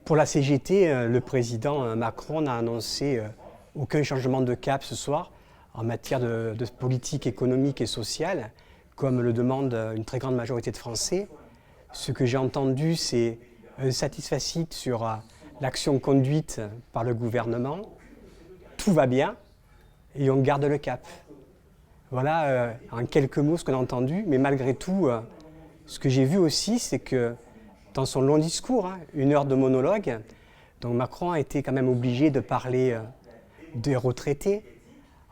Pour la CGT, le président Macron n'a annoncé aucun changement de cap ce soir en matière de politique économique et sociale, comme le demande une très grande majorité de Français. Ce que j'ai entendu, c'est un satisfecit sur l'action conduite par le gouvernement. Tout va bien et on garde le cap. Voilà en quelques mots ce qu'on a entendu, mais malgré tout, ce que j'ai vu aussi, c'est que dans son long discours, 1 heure de monologue, donc Macron a été quand même obligé de parler des retraités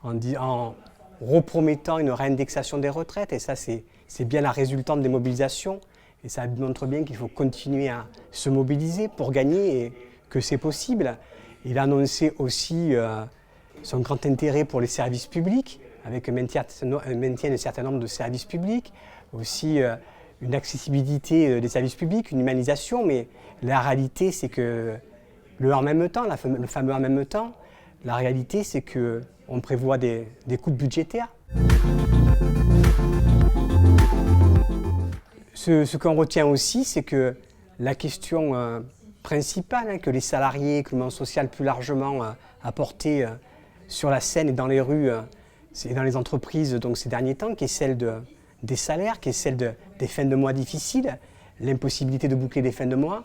en repromettant une réindexation des retraites. Et ça, c'est bien la résultante des mobilisations. Et ça montre bien qu'il faut continuer à se mobiliser pour gagner et que c'est possible. Il a annoncé aussi son grand intérêt pour les services publics, avec un maintien d'un certain nombre de services publics, aussi une accessibilité des services publics, une humanisation, mais la réalité c'est que le en même temps, le fameux en même temps, la réalité c'est qu'on prévoit des coupes budgétaires. Ce qu'on retient aussi, c'est que la question principale que les salariés, que le mouvement social plus largement a portée sur la scène et dans les rues et dans les entreprises donc, ces derniers temps, qui est celle des salaires, qui est celle des fins de mois difficiles, l'impossibilité de boucler des fins de mois,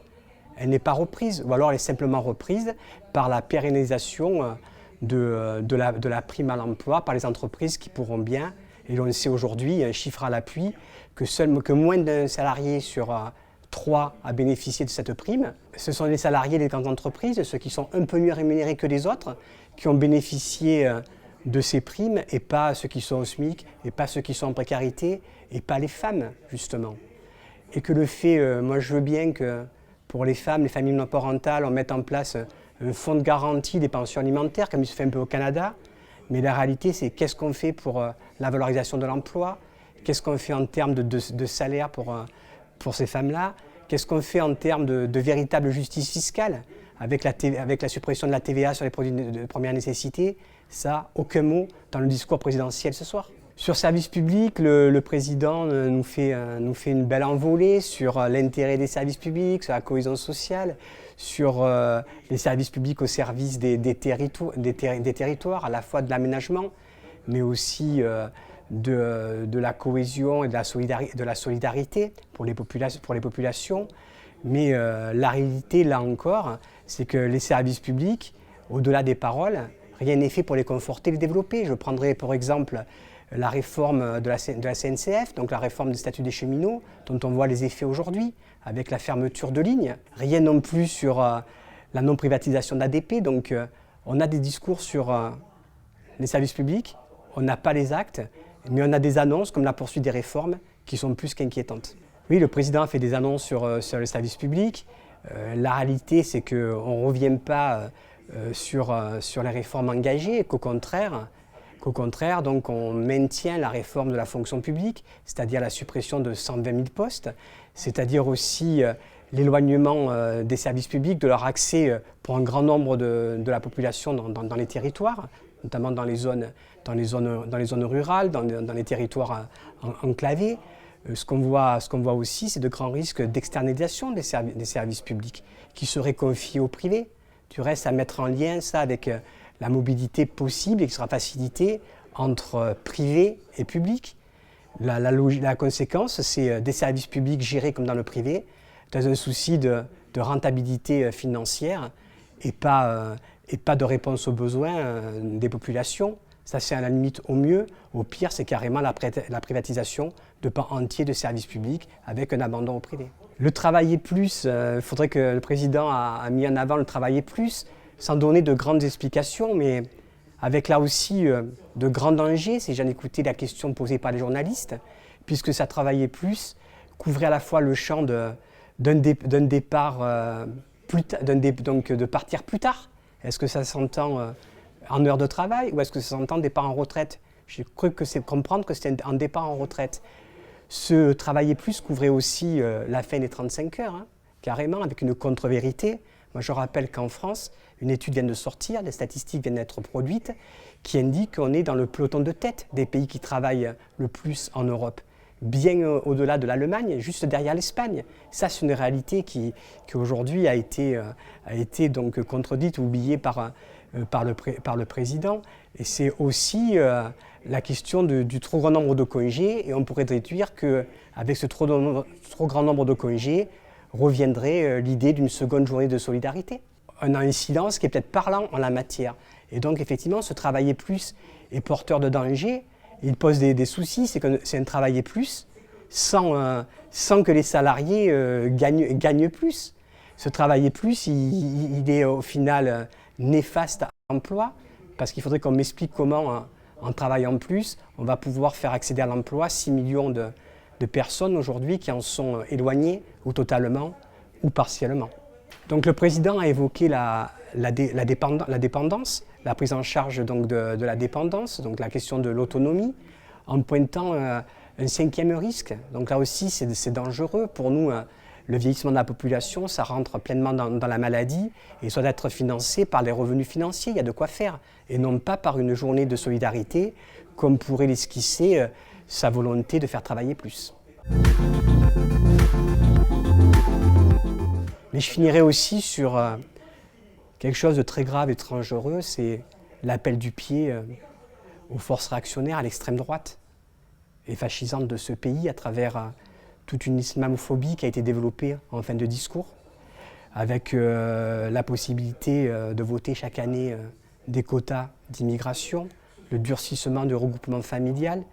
elle n'est pas reprise, ou alors elle est simplement reprise par la pérennisation de la prime à l'emploi par les entreprises qui pourront bien, et l'on sait aujourd'hui, un chiffre à l'appui, que moins d'un salarié sur 3 a bénéficié de cette prime. Ce sont les salariés des grandes entreprises, ceux qui sont un peu mieux rémunérés que les autres, qui ont bénéficié de ces primes, et pas ceux qui sont au SMIC, et pas ceux qui sont en précarité, et pas les femmes, justement. Et que le fait, moi je veux bien que pour les femmes, les familles monoparentales, on mette en place un fonds de garantie des pensions alimentaires, comme il se fait un peu au Canada, mais la réalité c'est qu'est-ce qu'on fait pour la valorisation de l'emploi, qu'est-ce qu'on fait en termes de salaire pour ces femmes-là, qu'est-ce qu'on fait en termes de véritable justice fiscale, avec la suppression de la TVA sur les produits de première nécessité. Ça, aucun mot dans le discours présidentiel ce soir. Sur service public, le président nous fait une belle envolée sur l'intérêt des services publics, sur la cohésion sociale, sur les services publics au service des territoires, à la fois de l'aménagement, mais aussi de la cohésion et de la solidarité pour les populations. Mais la réalité, là encore, c'est que les services publics, au-delà des paroles, rien n'est fait pour les conforter et les développer. Je prendrai pour exemple la réforme de la SNCF, donc la réforme du statut des cheminots, dont on voit les effets aujourd'hui, avec la fermeture de lignes. Rien non plus sur la non-privatisation d'ADP. Donc on a des discours sur les services publics, on n'a pas les actes, mais on a des annonces comme la poursuite des réformes qui sont plus qu'inquiétantes. Oui, le président a fait des annonces sur le service public. La réalité, c'est qu'on ne revient pas sur les réformes engagées, qu'au contraire, donc, on maintient la réforme de la fonction publique, c'est-à-dire la suppression de 120 000 postes, c'est-à-dire aussi l'éloignement des services publics, de leur accès pour un grand nombre de la population dans les territoires, notamment dans les zones rurales, dans les territoires enclavés. Ce qu'on voit aussi, c'est de grands risques d'externalisation des services publics qui seraient confiés au privé. Du reste, à mettre en lien ça avec la mobilité possible et qui sera facilitée entre privé et public. La conséquence, c'est des services publics gérés comme dans le privé, dans un souci de rentabilité financière et pas de réponse aux besoins des populations. Ça, c'est à la limite au mieux. Au pire, c'est carrément la privatisation de pans entiers de services publics avec un abandon au privé. Le travailler plus, il faudrait que le président a mis en avant le travailler plus, sans donner de grandes explications, mais avec là aussi de grands dangers, si j'en écoutais la question posée par les journalistes, puisque ça travaillait plus, couvrait à la fois le champ d'un départ, donc de partir plus tard. Est-ce que ça s'entend en heure de travail ou est-ce que ça s'entend départ en retraite? J'ai cru comprendre que c'était un départ en retraite. Ce travailler plus couvrait aussi la fin des 35 heures, carrément, avec une contre-vérité. Moi, je rappelle qu'en France, une étude vient de sortir, des statistiques viennent d'être produites, qui indiquent qu'on est dans le peloton de tête des pays qui travaillent le plus en Europe. bien au-delà de l'Allemagne, juste derrière l'Espagne. Ça, c'est une réalité qui aujourd'hui a été donc contredite ou oubliée par le président. Et c'est aussi la question du trop grand nombre de congés. Et on pourrait déduire qu'avec ce trop grand nombre de congés reviendrait l'idée d'une seconde journée de solidarité. Un incidence qui est peut-être parlant en la matière. Et donc, effectivement, ce travailler plus est porteur de danger. Il pose des soucis, c'est un travailler plus sans que les salariés gagnent plus. Ce travailler plus, il est au final néfaste à l'emploi, parce qu'il faudrait qu'on m'explique comment, en travaillant plus, on va pouvoir faire accéder à l'emploi 6 millions de personnes aujourd'hui qui en sont éloignées, ou totalement, ou partiellement. Donc le président a évoqué la dépendance, la prise en charge donc, de la dépendance, donc la question de l'autonomie, en pointant un cinquième risque. Donc là aussi, c'est dangereux. Pour nous, le vieillissement de la population, ça rentre pleinement dans la maladie et ça doit être financé par les revenus financiers, il y a de quoi faire, et non pas par une journée de solidarité, comme pourrait l'esquisser sa volonté de faire travailler plus. Mais je finirai aussi sur quelque chose de très grave et très dangereux, c'est l'appel du pied aux forces réactionnaires à l'extrême droite et fascisante de ce pays à travers toute une islamophobie qui a été développée en fin de discours, avec la possibilité de voter chaque année des quotas d'immigration, le durcissement du regroupement familial,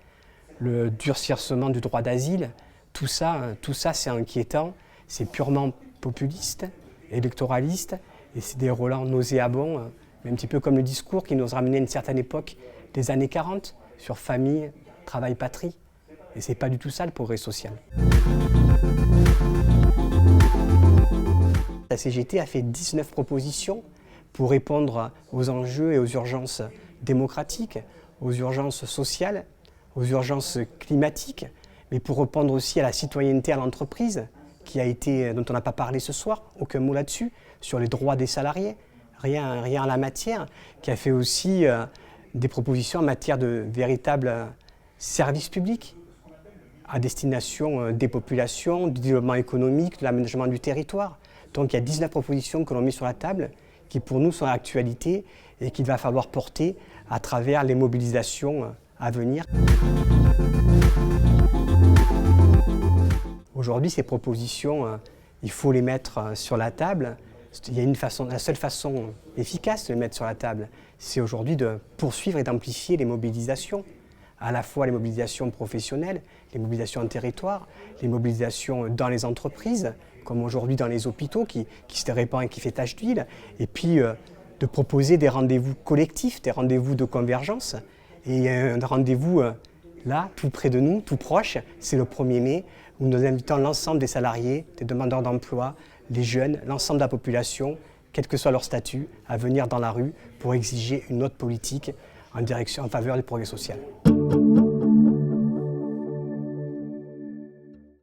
le durcissement du droit d'asile. Tout ça c'est inquiétant, c'est purement populiste, électoraliste, et c'est des relents nauséabonds, un petit peu comme le discours qui nous ramenait à une certaine époque des années 40 sur famille, travail, patrie. Et c'est pas du tout ça le progrès social. La CGT a fait 19 propositions pour répondre aux enjeux et aux urgences démocratiques, aux urgences sociales, aux urgences climatiques, mais pour répondre aussi à la citoyenneté à l'entreprise, dont on n'a pas parlé ce soir, aucun mot là-dessus, sur les droits des salariés, rien en la matière, qui a fait aussi des propositions en matière de véritables services publics à destination des populations, du développement économique, de l'aménagement du territoire. Donc il y a 19 propositions que l'on met sur la table qui pour nous sont à l'actualité et qu'il va falloir porter à travers les mobilisations à venir. Aujourd'hui, ces propositions, il faut les mettre sur la table. Il y a la seule façon efficace de les mettre sur la table, c'est aujourd'hui de poursuivre et d'amplifier les mobilisations. À la fois les mobilisations professionnelles, les mobilisations en territoire, les mobilisations dans les entreprises, comme aujourd'hui dans les hôpitaux qui se répand et qui fait tache d'huile, et puis de proposer des rendez-vous collectifs, des rendez-vous de convergence, et un rendez-vous là, tout près de nous, tout proche, c'est le 1er mai, où nous invitons l'ensemble des salariés, des demandeurs d'emploi, les jeunes, l'ensemble de la population, quel que soit leur statut, à venir dans la rue pour exiger une autre politique en faveur du progrès social.